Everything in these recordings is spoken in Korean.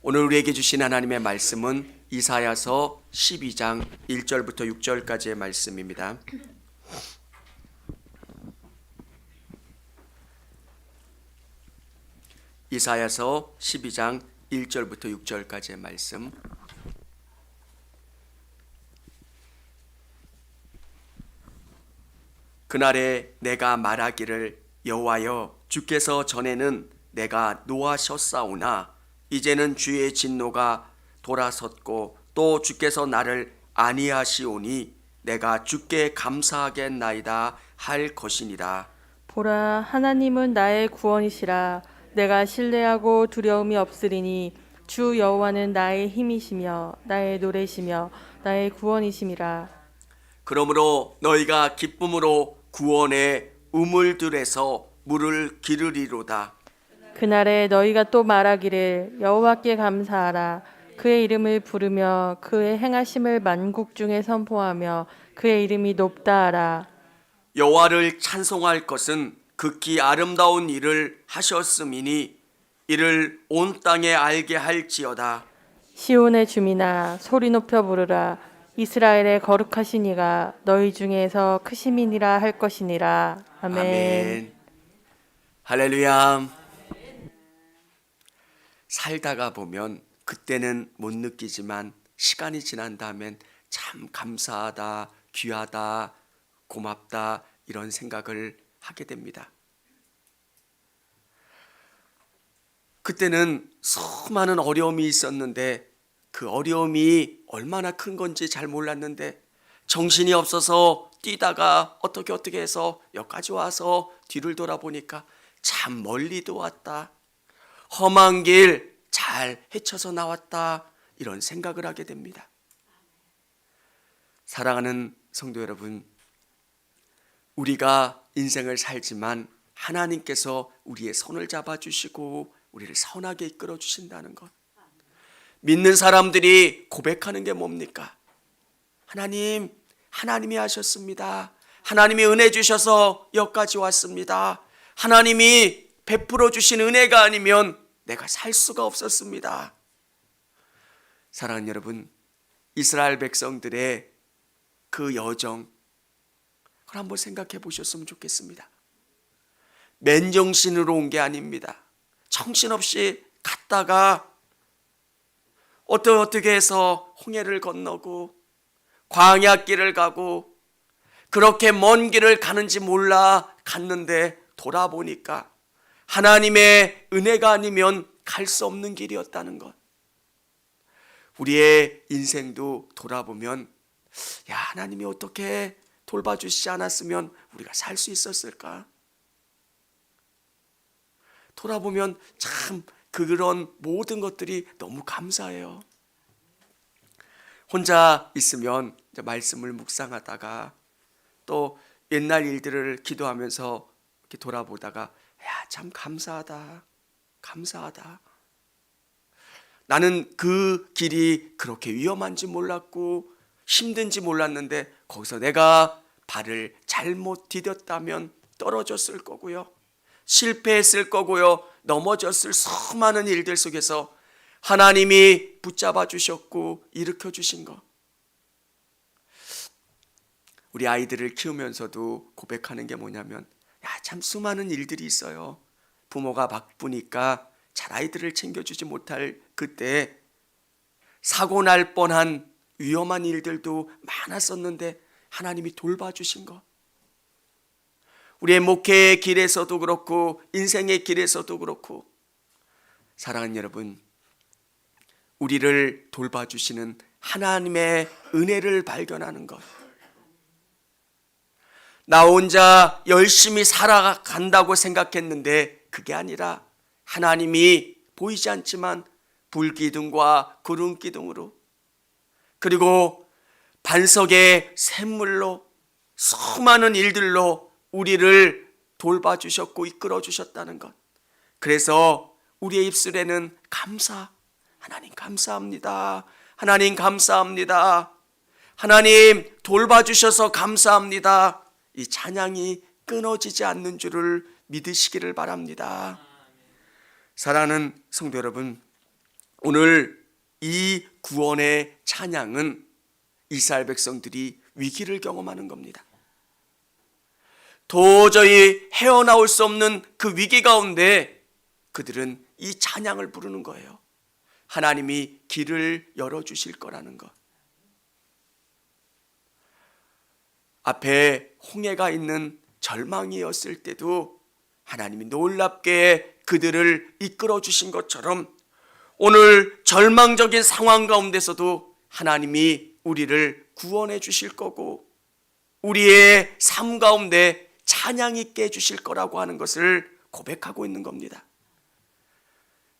오늘 우리에게 주신 하나님의 말씀은 이사야서 12장 1절부터 6절까지의 말씀입니다. 이사야서 12장 1절부터 6절까지의 말씀. 그날에 내가 말하기를 여호와여 주께서 전에는 내가 노하셨사오나 이제는 주의 진노가 돌아섰고 또 주께서 나를 안위하시오니 내가 주께 감사하겠나이다 할 것이니라. 보라, 하나님은 나의 구원이시라. 내가 신뢰하고 두려움이 없으리니 주 여호와는 나의 힘이시며 나의 노래시며 나의 구원이심이라. 그러므로 너희가 기쁨으로 구원의 우물들에서 물을 기르리로다. 그날에 너희가 또 말하기를 여호와께 감사하라. 그의 이름을 부르며 그의 행하심을 만국 중에 선포하며 그의 이름이 높다 하라. 여호와를 찬송할 것은 극히 아름다운 일을 하셨음이니 이를 온 땅에 알게 할지어다. 시온의 주민아 소리 높여 부르라. 이스라엘의 거룩하신 이가 너희 중에서 크심이니라 할 것이니라. 아멘. 아멘. 할렐루야. 살다가 보면 그때는 못 느끼지만 시간이 지난 다음엔 참 감사하다, 귀하다, 고맙다 이런 생각을 하게 됩니다. 그때는 수많은 어려움이 있었는데 그 어려움이 얼마나 큰 건지 잘 몰랐는데 정신이 없어서 뛰다가 어떻게 해서 여기까지 와서 뒤를 돌아보니까 참 멀리도 왔다. 험한 길 잘 헤쳐서 나왔다. 이런 생각을 하게 됩니다. 사랑하는 성도 여러분, 우리가 인생을 살지만 하나님께서 우리의 손을 잡아주시고 우리를 선하게 이끌어 주신다는 것. 믿는 사람들이 고백하는 게 뭡니까? 하나님이 하셨습니다. 하나님이 은혜 주셔서 여기까지 왔습니다. 하나님이 베풀어 주신 은혜가 아니면 내가 살 수가 없었습니다. 사랑하는 여러분, 이스라엘 백성들의 그 여정, 그걸 한번 생각해 보셨으면 좋겠습니다. 맨정신으로 온 게 아닙니다. 정신없이 갔다가 어떻게 해서 홍해를 건너고 광야길을 가고 그렇게 먼 길을 가는지 몰라 갔는데 돌아보니까 하나님의 은혜가 아니면 갈 수 없는 길이었다는 것. 우리의 인생도 돌아보면 하나님이 어떻게 돌봐주시지 않았으면 우리가 살 수 있었을까? 돌아보면 참 그런 모든 것들이 너무 감사해요. 혼자 있으면 말씀을 묵상하다가 또 옛날 일들을 기도하면서 이렇게 돌아보다가 참 감사하다. 나는 그 길이 그렇게 위험한지 몰랐고 힘든지 몰랐는데 거기서 내가 발을 잘못 디뎠다면 떨어졌을 거고요. 실패했을 거고요. 넘어졌을 수많은 일들 속에서 하나님이 붙잡아 주셨고 일으켜 주신 것. 우리 아이들을 키우면서도 고백하는 게 뭐냐면 참 수많은 일들이 있어요. 부모가 바쁘니까 잘 아이들을 챙겨주지 못할 그때 사고 날 뻔한 위험한 일들도 많았었는데 하나님이 돌봐주신 것. 우리의 목회의 길에서도 그렇고 인생의 길에서도 그렇고 사랑하는 여러분, 우리를 돌봐주시는 하나님의 은혜를 발견하는 것. 나 혼자 열심히 살아간다고 생각했는데 그게 아니라 하나님이 보이지 않지만 불기둥과 구름기둥으로 그리고 반석의 샘물로 수많은 일들로 우리를 돌봐주셨고 이끌어주셨다는 것. 그래서 우리의 입술에는 하나님 감사합니다. 하나님 감사합니다. 하나님 돌봐주셔서 감사합니다. 이 찬양이 끊어지지 않는 줄을 믿으시기를 바랍니다. 사랑하는 성도 여러분, 오늘 이 구원의 찬양은 이스라엘 백성들이 위기를 경험하는 겁니다. 도저히 헤어나올 수 없는 그 위기 가운데 그들은 이 찬양을 부르는 거예요. 하나님이 길을 열어주실 거라는 것. 앞에 홍해가 있는 절망이었을 때도 하나님이 놀랍게 그들을 이끌어 주신 것처럼 오늘 절망적인 상황 가운데서도 하나님이 우리를 구원해 주실 거고 우리의 삶 가운데 찬양 있게 해주실 거라고 하는 것을 고백하고 있는 겁니다.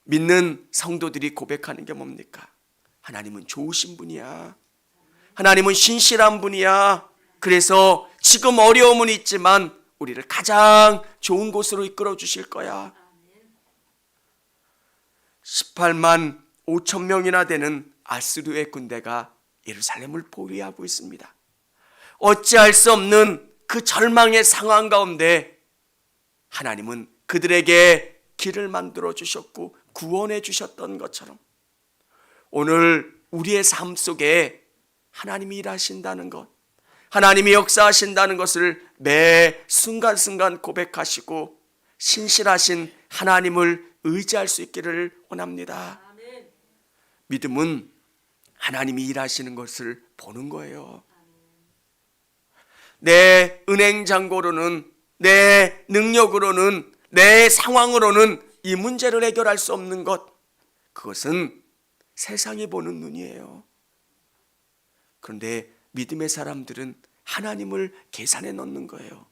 믿는 성도들이 고백하는 게 뭡니까? 하나님은 좋으신 분이야. 하나님은 신실한 분이야. 그래서 지금 어려움은 있지만 우리를 가장 좋은 곳으로 이끌어 주실 거야. 18만 5천 명이나 되는 아스루의 군대가 예루살렘을 포위하고 있습니다. 어찌할 수 없는 그 절망의 상황 가운데 하나님은 그들에게 길을 만들어 주셨고 구원해 주셨던 것처럼 오늘 우리의 삶 속에 하나님이 일하신다는 것, 하나님이 역사하신다는 것을 매 순간순간 고백하시고 신실하신 하나님을 의지할 수 있기를 원합니다. 믿음은 하나님이 일하시는 것을 보는 거예요. 내 은행 잔고로는, 내 능력으로는, 내 상황으로는 이 문제를 해결할 수 없는 것, 그것은 세상이 보는 눈이에요. 그런데 믿음의 사람들은 하나님을 계산해 넣는 거예요.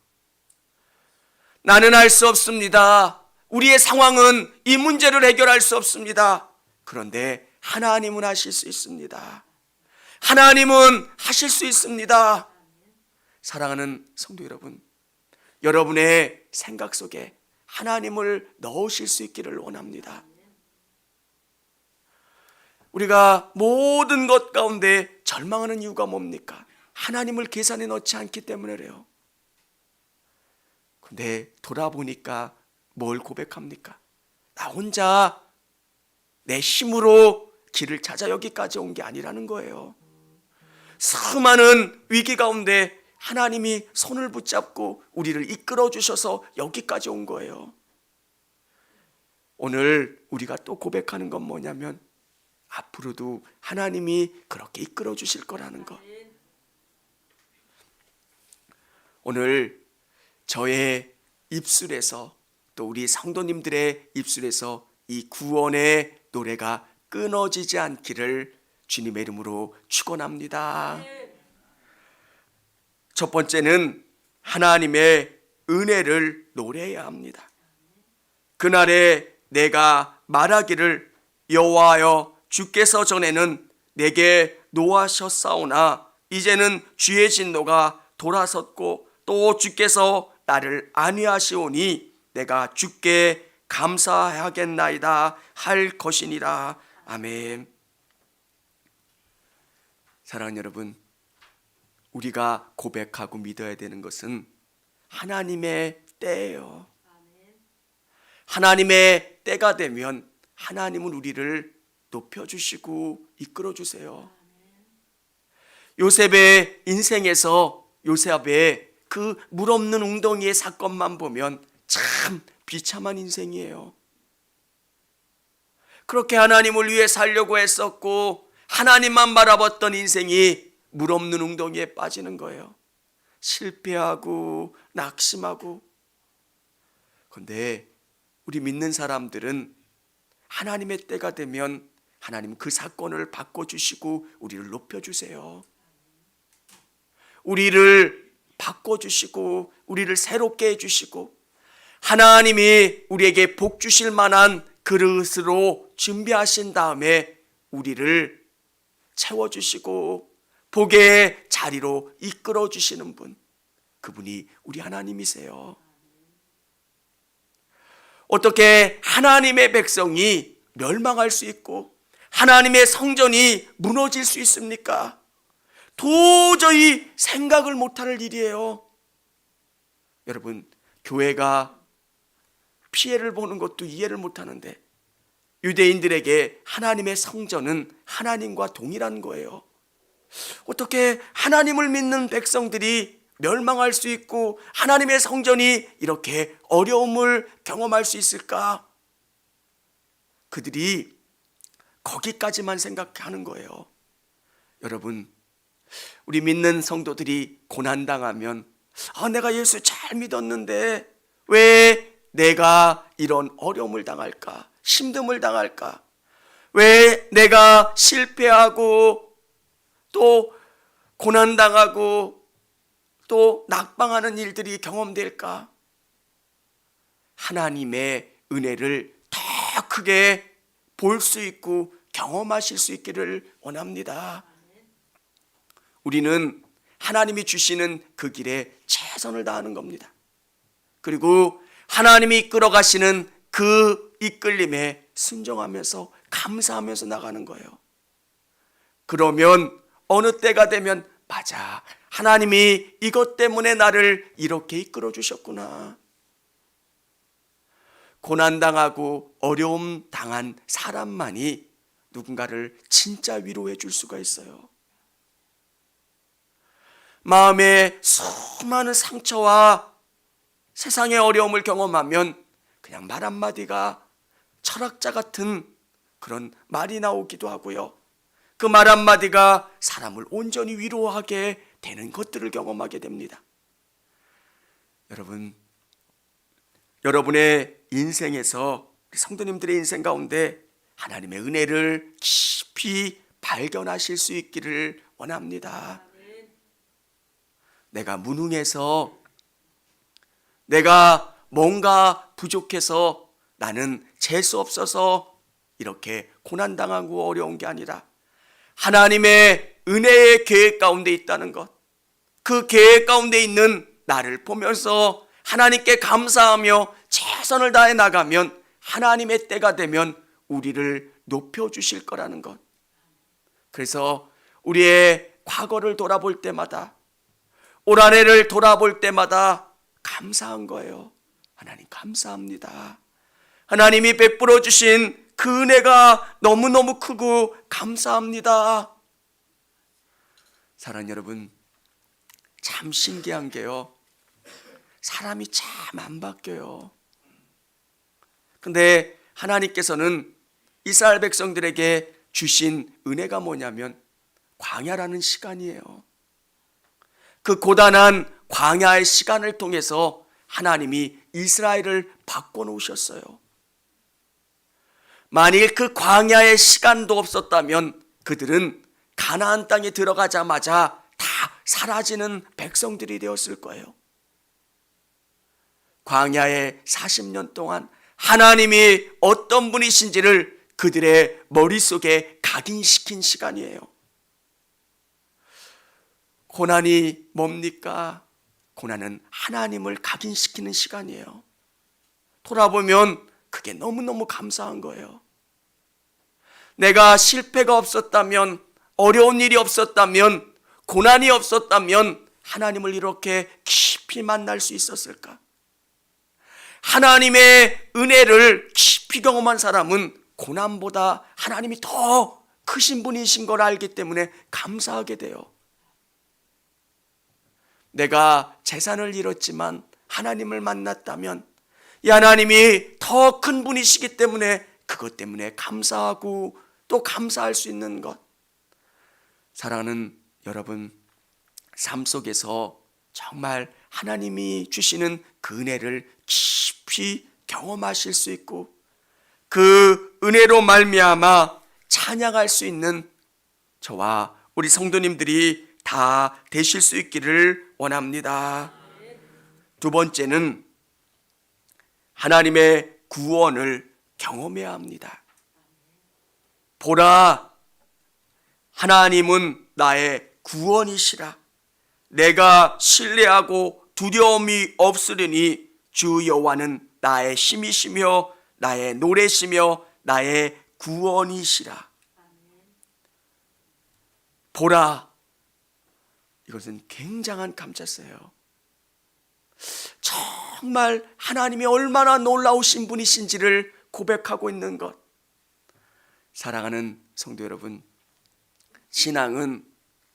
나는 할 수 없습니다. 우리의 상황은 이 문제를 해결할 수 없습니다. 그런데 하나님은 하실 수 있습니다. 하나님은 하실 수 있습니다. 사랑하는 성도 여러분, 여러분의 생각 속에 하나님을 넣으실 수 있기를 원합니다. 우리가 모든 것 가운데 절망하는 이유가 뭡니까? 하나님을 계산에 넣지 않기 때문에 그래요. 근데 돌아보니까 뭘 고백합니까? 나 혼자 내 힘으로 길을 찾아 여기까지 온 게 아니라는 거예요. 수많은 위기 가운데 하나님이 손을 붙잡고 우리를 이끌어 주셔서 여기까지 온 거예요. 오늘 우리가 또 고백하는 건 뭐냐면 앞으로도 하나님이 그렇게 이끌어 주실 거라는 것. 오늘 저의 입술에서 또 우리 성도님들의 입술에서 이 구원의 노래가 끊어지지 않기를 주님의 이름으로 축원합니다. 첫 번째는 하나님의 은혜를 노래해야 합니다. 그날에 내가 말하기를 여호와여 주께서 전에는 내게 노하셨사오나 이제는 주의 진노가 돌아섰고 또 주께서 나를 안위하시오니 내가 주께 감사하겠나이다 할 것이니라. 아멘. 사랑하는 여러분, 우리가 고백하고 믿어야 되는 것은 하나님의 때예요. 하나님의 때가 되면 하나님은 우리를 높여주시고 이끌어주세요. 요셉의 인생에서 요셉의 그 물없는 웅덩이의 사건만 보면 참 비참한 인생이에요. 그렇게 하나님을 위해 살려고 했었고 하나님만 바라봤던 인생이 물없는 웅덩이에 빠지는 거예요. 실패하고 낙심하고. 그런데 우리 믿는 사람들은 하나님의 때가 되면 하나님은 그 사건을 바꿔주시고 우리를 높여주세요. 우리를 바꿔주시고 우리를 새롭게 해주시고 하나님이 우리에게 복 주실 만한 그릇으로 준비하신 다음에 우리를 채워주시고 복의 자리로 이끌어 주시는 분, 그분이 우리 하나님이세요. 어떻게 하나님의 백성이 멸망할 수 있고 하나님의 성전이 무너질 수 있습니까? 도저히 생각을 못할 일이에요. 여러분, 교회가 피해를 보는 것도 이해를 못하는데 유대인들에게 하나님의 성전은 하나님과 동일한 거예요. 어떻게 하나님을 믿는 백성들이 멸망할 수 있고 하나님의 성전이 이렇게 어려움을 경험할 수 있을까? 그들이 거기까지만 생각하는 거예요. 여러분, 우리 믿는 성도들이 고난당하면 내가 예수 잘 믿었는데 왜 내가 이런 어려움을 당할까? 힘듦을 당할까? 왜 내가 실패하고 또 고난당하고 또 낙방하는 일들이 경험될까? 하나님의 은혜를 더 크게 볼 수 있고 경험하실 수 있기를 원합니다. 우리는 하나님이 주시는 그 길에 최선을 다하는 겁니다. 그리고 하나님이 이끌어 가시는 그 이끌림에 순종하면서 감사하면서 나가는 거예요. 그러면 어느 때가 되면 맞아, 하나님이 이것 때문에 나를 이렇게 이끌어 주셨구나. 고난당하고 어려움 당한 사람만이 누군가를 진짜 위로해 줄 수가 있어요. 마음에 수많은 상처와 세상의 어려움을 경험하면 그냥 말 한마디가 철학자 같은 그런 말이 나오기도 하고요. 그 말 한마디가 사람을 온전히 위로하게 되는 것들을 경험하게 됩니다. 여러분의 인생에서, 성도님들의 인생 가운데 하나님의 은혜를 깊이 발견하실 수 있기를 원합니다. 내가 무능해서, 내가 뭔가 부족해서, 나는 재수 없어서 이렇게 고난당하고 어려운 게 아니라 하나님의 은혜의 계획 가운데 있다는 것, 그 계획 가운데 있는 나를 보면서 하나님께 감사하며 최선을 다해 나가면 하나님의 때가 되면 우리를 높여주실 거라는 것. 그래서 우리의 과거를 돌아볼 때마다, 올 한해를 돌아볼 때마다 감사한 거예요. 하나님 감사합니다. 하나님이 베풀어 주신 그 은혜가 너무너무 크고 감사합니다. 사랑하는 여러분, 참 신기한 게요, 사람이 참 안 바뀌어요. 근데 하나님께서는 이스라엘 백성들에게 주신 은혜가 뭐냐면 광야라는 시간이에요. 그 고단한 광야의 시간을 통해서 하나님이 이스라엘을 바꿔놓으셨어요. 만일 그 광야의 시간도 없었다면 그들은 가나안 땅에 들어가자마자 다 사라지는 백성들이 되었을 거예요. 광야의 40년 동안 하나님이 어떤 분이신지를 그들의 머릿속에 각인시킨 시간이에요. 고난이 뭡니까? 고난은 하나님을 각인시키는 시간이에요. 돌아보면 그게 너무너무 감사한 거예요. 내가 실패가 없었다면, 어려운 일이 없었다면, 고난이 없었다면 하나님을 이렇게 깊이 만날 수 있었을까? 하나님의 은혜를 깊이 경험한 사람은 고난보다 하나님이 더 크신 분이신 걸 알기 때문에 감사하게 돼요. 내가 재산을 잃었지만 하나님을 만났다면 이 하나님이 더 큰 분이시기 때문에 그것 때문에 감사하고 또 감사할 수 있는 것. 사랑하는 여러분, 삶 속에서 정말 하나님이 주시는 그 은혜를 깊이 경험하실 수 있고 그 은혜로 말미암아 찬양할 수 있는 저와 우리 성도님들이 다 되실 수 있기를 원합니다. 두 번째는 하나님의 구원을 경험해야 합니다. 보라, 하나님은 나의 구원이시라. 내가 신뢰하고 두려움이 없으리니 주 여호와는 나의 힘이시며 나의 노래시며 나의 구원이시라. 보라, 이것은 굉장한 감찰서예요. 정말 하나님이 얼마나 놀라우신 분이신지를 고백하고 있는 것. 사랑하는 성도 여러분, 신앙은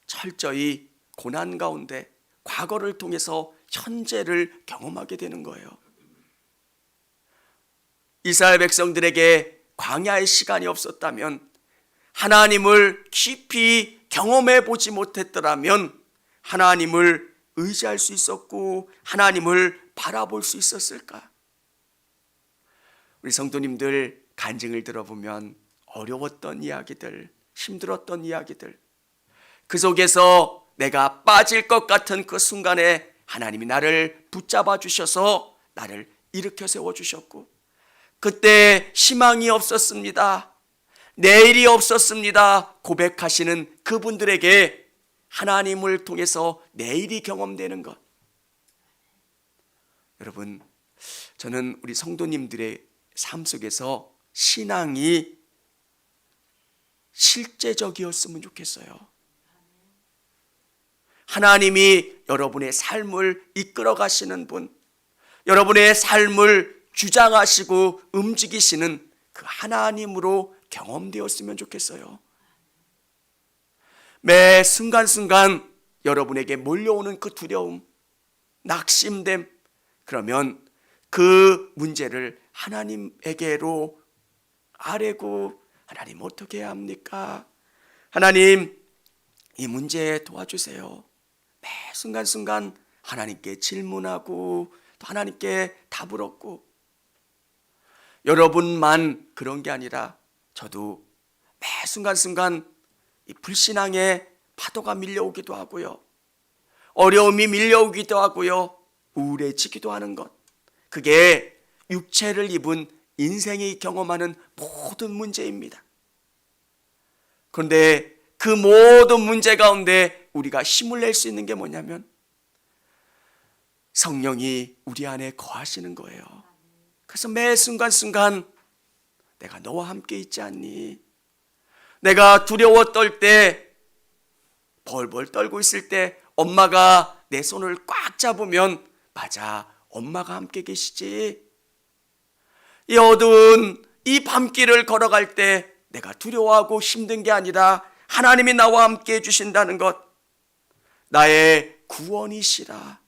철저히 고난 가운데 과거를 통해서 현재를 경험하게 되는 거예요. 이스라엘 백성들에게 광야의 시간이 없었다면, 하나님을 깊이 경험해 보지 못했더라면 하나님을 의지할 수 있었고 하나님을 바라볼 수 있었을까? 우리 성도님들 간증을 들어보면 어려웠던 이야기들, 힘들었던 이야기들, 그 속에서 내가 빠질 것 같은 그 순간에 하나님이 나를 붙잡아 주셔서 나를 일으켜 세워 주셨고, 그때 희망이 없었습니다, 내일이 없었습니다 고백하시는 그분들에게 하나님을 통해서 내일이 경험되는 것. 여러분, 저는 우리 성도님들의 삶 속에서 신앙이 실제적이었으면 좋겠어요. 하나님이 여러분의 삶을 이끌어 가시는 분, 여러분의 삶을 주장하시고 움직이시는 그 하나님으로 경험되었으면 좋겠어요. 매 순간순간 여러분에게 몰려오는 그 두려움, 낙심됨, 그러면 그 문제를 하나님에게로 아뢰고, 하나님 어떻게 해야 합니까? 하나님, 이 문제 도와주세요. 매 순간순간 하나님께 질문하고 또 하나님께 답을 얻고, 여러분만 그런 게 아니라 저도 매 순간순간 이 불신앙의 파도가 밀려오기도 하고요, 어려움이 밀려오기도 하고요, 우울해지기도 하는 것, 그게 육체를 입은 인생이 경험하는 모든 문제입니다. 그런데 그 모든 문제 가운데 우리가 힘을 낼 수 있는 게 뭐냐면 성령이 우리 안에 거하시는 거예요. 그래서 매 순간순간 내가 너와 함께 있지 않니? 내가 두려워 떨 때, 벌벌 떨고 있을 때 엄마가 내 손을 꽉 잡으면 맞아, 엄마가 함께 계시지. 이 어두운 이 밤길을 걸어갈 때 내가 두려워하고 힘든 게 아니라 하나님이 나와 함께 해주신다는 것, 나의 구원이시라.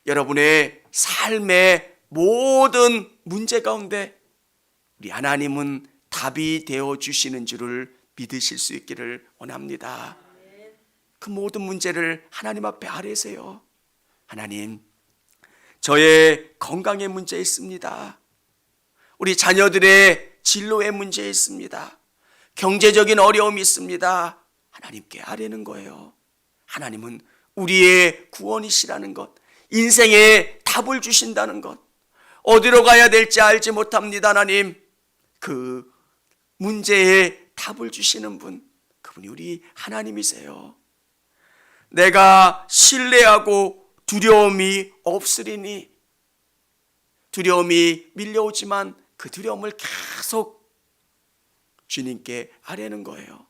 여러분의 삶의 모든 문제 가운데 우리 하나님은 답이 되어주시는 줄을 믿으실 수 있기를 원합니다. 그 모든 문제를 하나님 앞에 아뢰세요. 하나님, 저의 건강의 문제 있습니다. 우리 자녀들의 진로의 문제 있습니다. 경제적인 어려움이 있습니다. 하나님께 아뢰는 거예요. 하나님은 우리의 구원이시라는 것, 인생에 답을 주신다는 것, 어디로 가야 될지 알지 못합니다. 하나님, 그 문제에 답을 주시는 분, 그분이 우리 하나님이세요. 내가 신뢰하고 두려움이 없으리니, 두려움이 밀려오지만 그 두려움을 계속 주님께 아뢰는 거예요.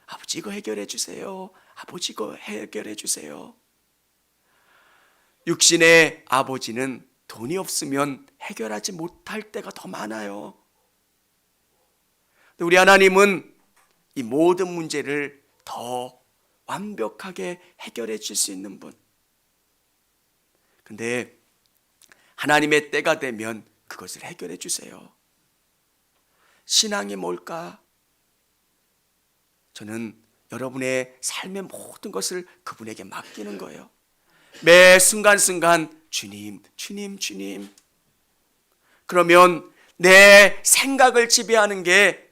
아버지, 이거 해결해 주세요. 아버지, 이거 해결해 주세요. 육신의 아버지는 돈이 없으면 해결하지 못할 때가 더 많아요. 우리 하나님은 이 모든 문제를 더 완벽하게 해결해 줄 수 있는 분. 근데 하나님의 때가 되면 그것을 해결해 주세요. 신앙이 뭘까? 저는 여러분의 삶의 모든 것을 그분에게 맡기는 거예요. 매 순간순간 주님, 주님, 주님. 그러면 내 생각을 지배하는 게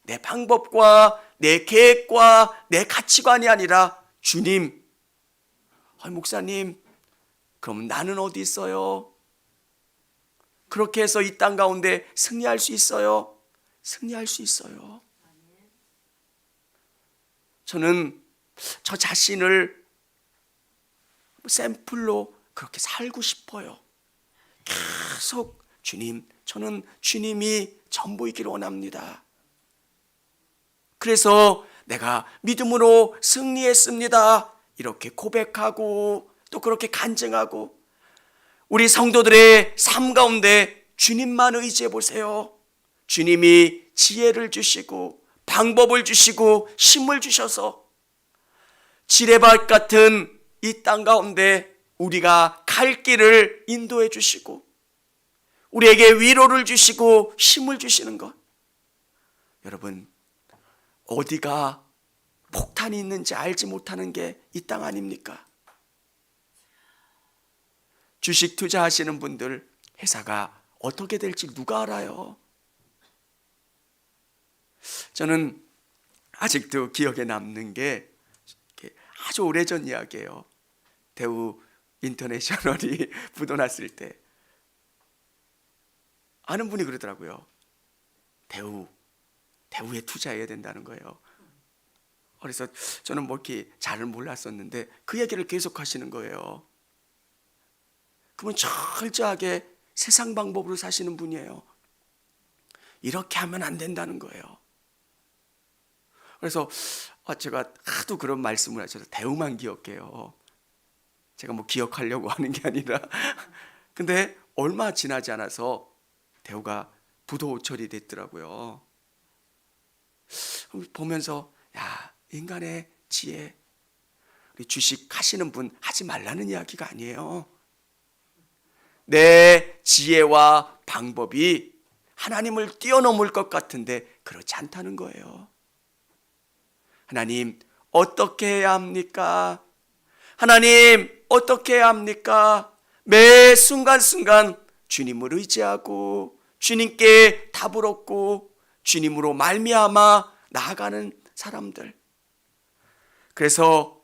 내 방법과 내 계획과 내 가치관이 아니라 주님, 목사님, 그럼 나는 어디 있어요? 그렇게 해서 이 땅 가운데 승리할 수 있어요? 승리할 수 있어요. 저는 저 자신을 샘플로 그렇게 살고 싶어요. 계속 주님, 저는 주님이 전부이기를 원합니다. 그래서 내가 믿음으로 승리했습니다, 이렇게 고백하고 또 그렇게 간증하고, 우리 성도들의 삶 가운데 주님만 의지해 보세요. 주님이 지혜를 주시고 방법을 주시고 힘을 주셔서 지레밭 같은 이 땅 가운데 우리가 갈 길을 인도해 주시고 우리에게 위로를 주시고 힘을 주시는 것. 여러분, 어디가 폭탄이 있는지 알지 못하는 게 이 땅 아닙니까? 주식 투자하시는 분들 회사가 어떻게 될지 누가 알아요? 저는 아직도 기억에 남는 게 아주 오래전 이야기예요. 대우 인터내셔널이 부도났을 때 아는 분이 그러더라고요. 대우에 투자해야 된다는 거예요. 그래서 저는 뭐 이렇게 잘 몰랐었는데 그 얘기를 계속 하시는 거예요. 그분 철저하게 세상 방법으로 사시는 분이에요. 이렇게 하면 안 된다는 거예요. 그래서 제가 하도 그런 말씀을 하셔서 대우만 기억해요. 제가 뭐 기억하려고 하는 게 아니라. 근데 얼마 지나지 않아서 대우가 부도 처리됐더라고요. 보면서 야, 인간의 지혜, 우리 주식 하시는 분 하지 말라는 이야기가 아니에요. 내 지혜와 방법이 하나님을 뛰어넘을 것 같은데 그렇지 않다는 거예요. 하나님 어떻게 해야 합니까? 하나님 어떻게 해야 합니까? 매 순간순간 주님을 의지하고 주님께 답을 얻고 주님으로 말미암아 나아가는 사람들. 그래서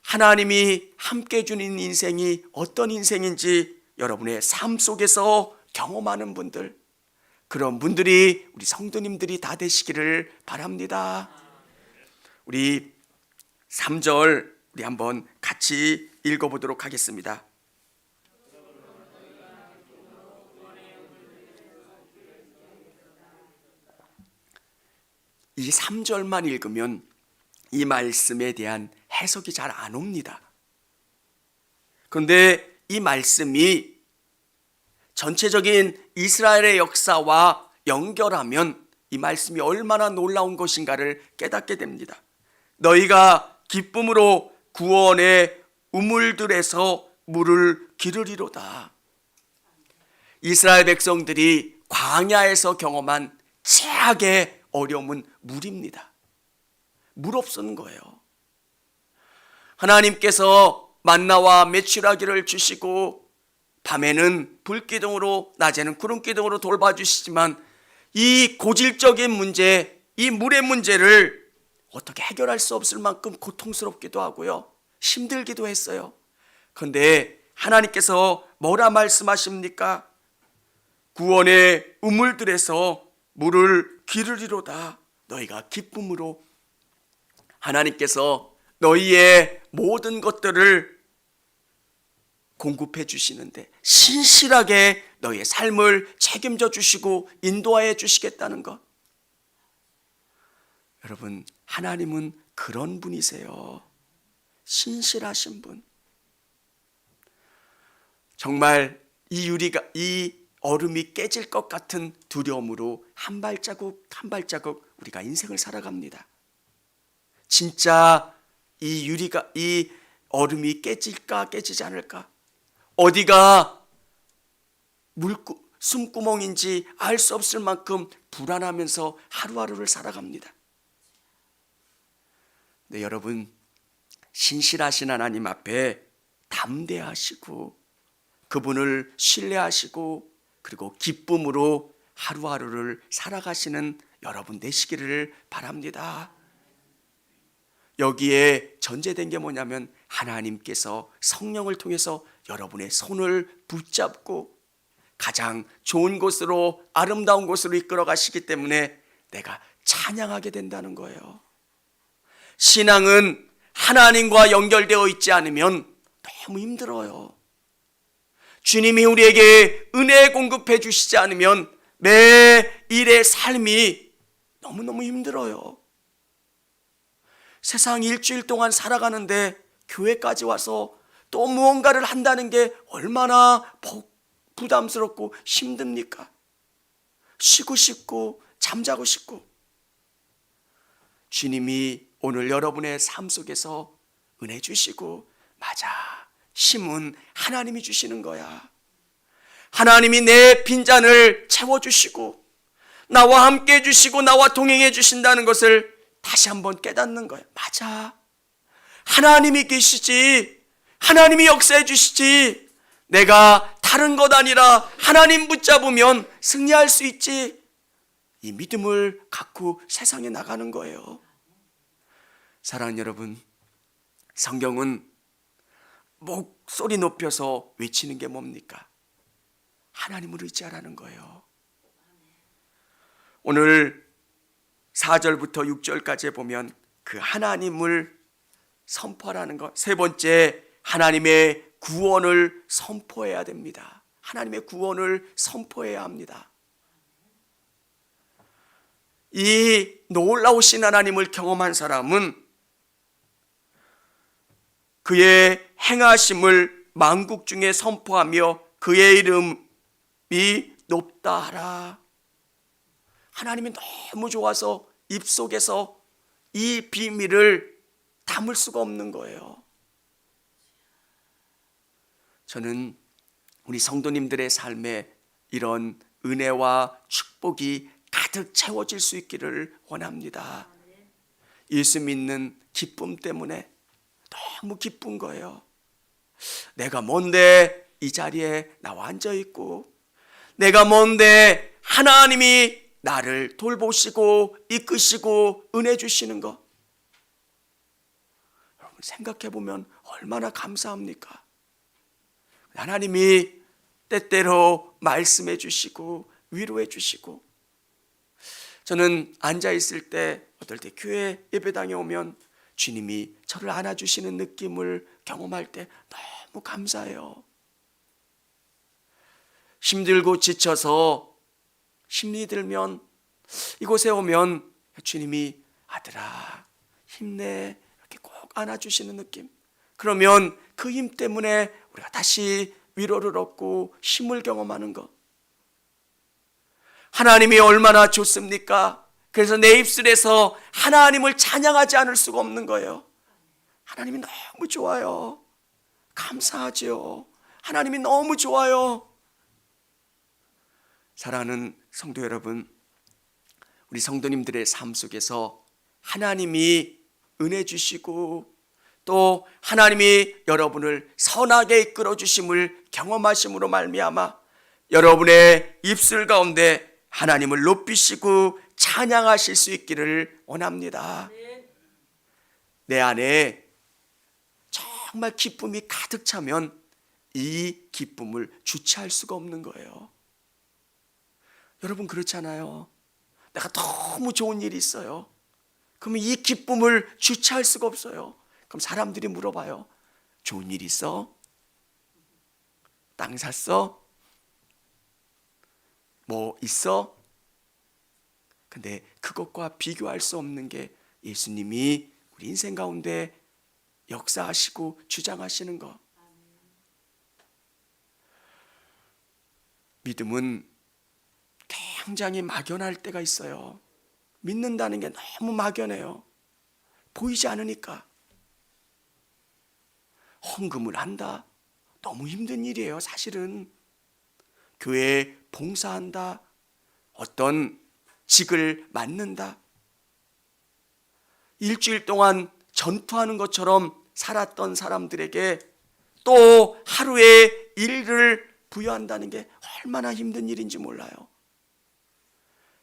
하나님이 함께 주는 인생이 어떤 인생인지 여러분의 삶 속에서 경험하는 분들, 그런 분들이 우리 성도님들이 다 되시기를 바랍니다. 우리 3절 우리 한번 같이 읽어보도록 하겠습니다. 이 3절만 읽으면 이 말씀에 대한 해석이 잘 안 옵니다. 그런데 이 말씀이 전체적인 이스라엘의 역사와 연결하면 이 말씀이 얼마나 놀라운 것인가를 깨닫게 됩니다. 너희가 기쁨으로 구원의 우물들에서 물을 기르리로다. 이스라엘 백성들이 광야에서 경험한 최악의 어려움은 물입니다. 물 없는 거예요. 하나님께서 만나와 메추라기를 주시고 밤에는 불기둥으로 낮에는 구름기둥으로 돌봐주시지만 이 고질적인 문제, 이 물의 문제를 어떻게 해결할 수 없을 만큼 고통스럽기도 하고요, 힘들기도 했어요. 그런데 하나님께서 뭐라 말씀하십니까? 구원의 우물들에서 물을 기르리로다. 너희가 기쁨으로. 하나님께서 너희의 모든 것들을 공급해 주시는데 신실하게 너희의 삶을 책임져 주시고 인도하여 주시겠다는 것. 여러분, 하나님은 그런 분이세요. 신실하신 분. 정말 이 얼음이 깨질 것 같은 두려움으로 한 발자국 한 발자국 우리가 인생을 살아갑니다. 진짜 이 얼음이 깨질까 깨지지 않을까? 어디가 숨구멍인지 알 수 없을 만큼 불안하면서 하루하루를 살아갑니다. 네, 여러분, 신실하신 하나님 앞에 담대하시고 그분을 신뢰하시고 그리고 기쁨으로 하루하루를 살아가시는 여러분 되시기를 바랍니다. 여기에 전제된 게 뭐냐면 하나님께서 성령을 통해서 여러분의 손을 붙잡고 가장 좋은 곳으로, 아름다운 곳으로 이끌어 가시기 때문에 내가 찬양하게 된다는 거예요. 신앙은 하나님과 연결되어 있지 않으면 너무 힘들어요. 주님이 우리에게 은혜 공급해 주시지 않으면 매일의 삶이 너무너무 힘들어요. 세상 일주일 동안 살아가는데 교회까지 와서 또 무언가를 한다는 게 얼마나 부담스럽고 힘듭니까? 쉬고 싶고 잠자고 싶고, 주님이 오늘 여러분의 삶 속에서 은혜 주시고, 맞아, 힘은 하나님이 주시는 거야. 하나님이 내 빈잔을 채워주시고 나와 함께 해주시고 나와 동행해 주신다는 것을 다시 한번 깨닫는 거야. 맞아, 하나님이 계시지, 하나님이 역사해 주시지, 내가 다른 것 아니라 하나님 붙잡으면 승리할 수 있지. 이 믿음을 갖고 세상에 나가는 거예요. 사랑하는 여러분, 성경은 목소리 높여서 외치는 게 뭡니까? 하나님을 의지하라는 거예요. 오늘 4절부터 6절까지 보면 그 하나님을 선포하라는 것, 세 번째, 하나님의 구원을 선포해야 됩니다. 하나님의 구원을 선포해야 합니다. 이 놀라우신 하나님을 경험한 사람은 그의 행하심을 만국 중에 선포하며 그의 이름이 높다 하라. 하나님이 너무 좋아서 입속에서 이 비밀을 담을 수가 없는 거예요. 저는 우리 성도님들의 삶에 이런 은혜와 축복이 가득 채워질 수 있기를 원합니다. 예수 믿는 기쁨 때문에 너무 기쁜 거예요. 내가 뭔데 이 자리에 나와 앉아 있고, 내가 뭔데 하나님이 나를 돌보시고 이끄시고 은혜 주시는 거, 여러분 생각해 보면 얼마나 감사합니까? 하나님이 때때로 말씀해 주시고 위로해 주시고, 저는 앉아 있을 때 어떨 때 교회 예배당에 오면 주님이 저를 안아주시는 느낌을 경험할 때 너무 감사해요. 힘들고 지쳐서 힘이 들면 이곳에 오면 주님이 아들아 힘내 이렇게 꼭 안아주시는 느낌. 그러면 그 힘 때문에 우리가 다시 위로를 얻고 힘을 경험하는 것. 하나님이 얼마나 좋습니까? 그래서 내 입술에서 하나님을 찬양하지 않을 수가 없는 거예요. 하나님이 너무 좋아요. 감사하지요. 하나님이 너무 좋아요. 사랑하는 성도 여러분, 우리 성도님들의 삶 속에서 하나님이 은혜 주시고 또 하나님이 여러분을 선하게 이끌어 주심을 경험하심으로 말미암아 여러분의 입술 가운데 하나님을 높이시고 찬양하실 수 있기를 원합니다. 내 안에 정말 기쁨이 가득 차면 이 기쁨을 주체할 수가 없는 거예요. 여러분 그렇잖아요. 내가 너무 좋은 일이 있어요. 그러면 이 기쁨을 주체할 수가 없어요. 그럼 사람들이 물어봐요. 좋은 일 있어? 땅 샀어? 뭐 있어? 근데 그것과 비교할 수 없는 게 예수님이 우리 인생 가운데 역사하시고 주장하시는 것. 믿음은 굉장히 막연할 때가 있어요. 믿는다는 게 너무 막연해요. 보이지 않으니까. 헌금을 한다. 너무 힘든 일이에요. 사실은 교회에 봉사한다. 어떤 직을 맡는다. 일주일 동안 전투하는 것처럼 살았던 사람들에게 또 하루의 일을 부여한다는 게 얼마나 힘든 일인지 몰라요.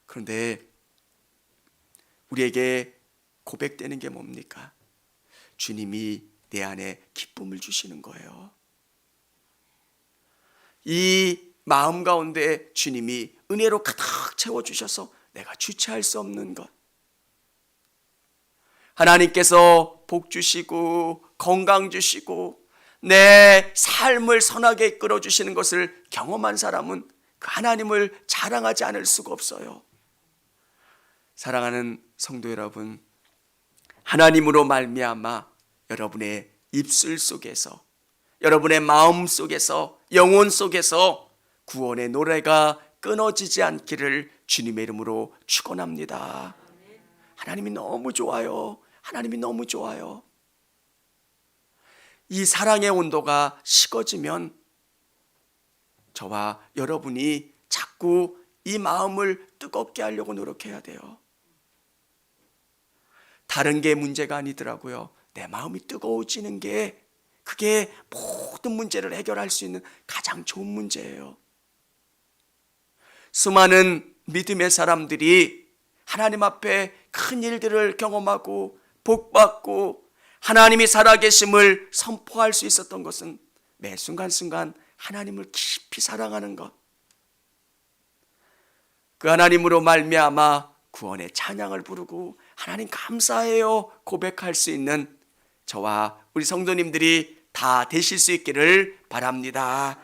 그런데 우리에게 고백되는 게 뭡니까? 주님이 내 안에 기쁨을 주시는 거예요. 이 마음 가운데 주님이 은혜로 가득 채워주셔서 내가 주체할 수 없는 것. 하나님께서 복 주시고 건강 주시고 내 삶을 선하게 이끌어 주시는 것을 경험한 사람은 그 하나님을 자랑하지 않을 수가 없어요. 사랑하는 성도 여러분, 하나님으로 말미암아 여러분의 입술 속에서, 여러분의 마음 속에서, 영혼 속에서 구원의 노래가 끊어지지 않기를 주님의 이름으로 축원합니다. 하나님이 너무 좋아요. 하나님이 너무 좋아요. 이 사랑의 온도가 식어지면 저와 여러분이 자꾸 이 마음을 뜨겁게 하려고 노력해야 돼요. 다른 게 문제가 아니더라고요. 내 마음이 뜨거워지는 게 그게 모든 문제를 해결할 수 있는 가장 좋은 문제예요. 수많은 믿음의 사람들이 하나님 앞에 큰 일들을 경험하고 복받고 하나님이 살아계심을 선포할 수 있었던 것은 매 순간순간 하나님을 깊이 사랑하는 것, 그 하나님으로 말미암아 구원의 찬양을 부르고 하나님 감사해요 고백할 수 있는 저와 우리 성도님들이 다 되실 수 있기를 바랍니다.